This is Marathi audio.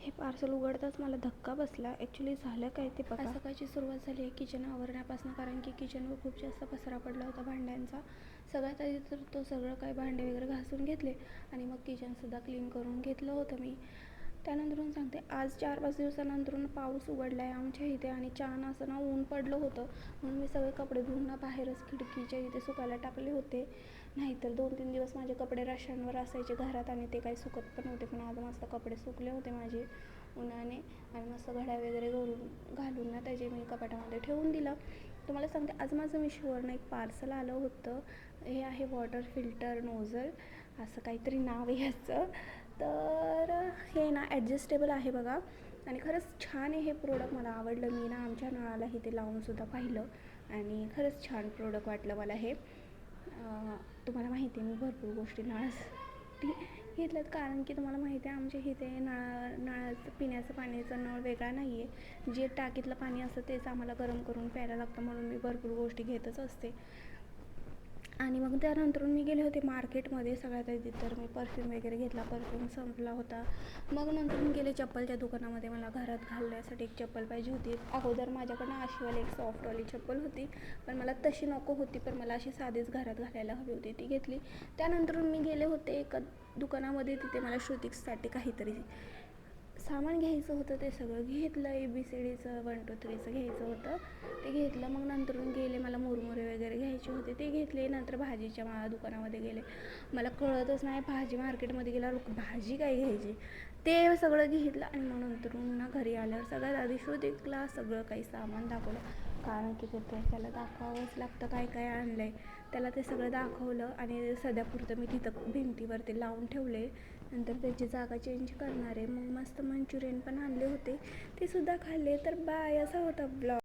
हे पार्सल उघडताच मला धक्का बसला. ॲक्च्युली झालं काय ते बघा. सकाळची सुरुवात झाली आहे किचन आवरण्यापासून, कारण की किचनवर खूप जास्त पसरा पडला होता भांड्यांचा. सगळ्यात आधी तर तो सगळं काही भांडे वगैरे घासून घेतले आणि मग किचनसुद्धा क्लीन करून घेतलं होतं मी. त्यानंतरून सांगते, आज 4-5 दिवसानंतरून पाऊस उघडला आहे आमच्या इथे आणि छान असं ना ऊन पडलं होतं, म्हणून मी सगळे कपडे धुवून बाहेरच खिडकीच्या इथे सुकायला टाकले होते. नाहीतर 2-3 दिवस माझे कपडे रश्यांवर असायचे घरात आणि ते काही सुकत पण नव्हते. पण आज मस्त कपडे सुकले होते माझे उन्हाने आणि मस्त घड्या वगैरे घालून ना त्याचे मी कपाटामध्ये ठेवून दिलं. तुम्हाला सांगते, आज माझं मिशोवरनं एक पार्सल आलं होतं. हे आहे वॉटर फिल्टर नोझल, असं काहीतरी नाव आहे याचं. तर हे ना ॲडजस्टेबल आहे बघा आणि खरंच छान आहे हे प्रोडक्ट, मला आवडलं. मी ना आमच्या नळालाही ते लावूनसुद्धा पाहिलं आणि खरंच छान प्रोडक्ट वाटलं मला हे. तुम्हाला माहिती आहे मी भरपूर गोष्टी नळासाठी घेतल्यात, कारण की तुम्हाला माहिती आहे आमच्या इथे नळाचं पिण्याचं पाण्याचा नळ वेगळा नाही आहे. जे टाकीतलं पाणी असतं तेच आम्हाला गरम करून प्यायला लागतं, म्हणून मी भरपूर गोष्टी घेतच असते. आणि मग त्यानंतर मी गेले होते मार्केटमध्ये. सगळ्यात आधी तर मी परफ्यूम वगैरे घेतला, परफ्यूम संपला होता. मग नंतर मी गेले चप्पलच्या दुकानामध्ये. मला घरात घालण्यासाठी एक चप्पल पाहिजे होती. अगोदर माझ्याकडनं अशीवाली एक सॉफ्टवाली चप्पल होती, पण मला तशी नको होती, पण मला अशी साधीच घरात घालायला हवी होती, ती घेतली. त्यानंतर मी गेले होते एका दुकानामध्ये, तिथे मला श्रुतिक्ससाठी काहीतरी सामान घ्यायचं होतं, ते सगळं घेतलं. ABCDचं 1 2 3चं घ्यायचं होतं, ते घेतलं. मग नंतरून गेले, मला मुरमुरे वगैरे घ्यायचे होते, ते घेतले. नंतर भाजीच्या दुकानामध्ये गेले. मला कळतच नाही भाजी मार्केटमध्ये गेल्यावर भाजी काय घ्यायची, ते सगळं घेतलं. आणि मग नंतरून ना घरी आल्यावर सगळ्यात आधी श्रुतिक्सला सगळं काही सामान दाखवलं, कारण की ते त्याला दाखवावंच लागतं काय काय आणलं आहे. त्याला ते सगळं दाखवलं आणि सध्यापुरतं मी तिथं भिंतीवरती लावून ठेवले. नंतर त्याची जागा चेंज करणार आहे. मग मस्त मंचुरियन पण आणले होते, ते सुद्धा खाल्ले. तर बाय, असा होता ब्लॉग.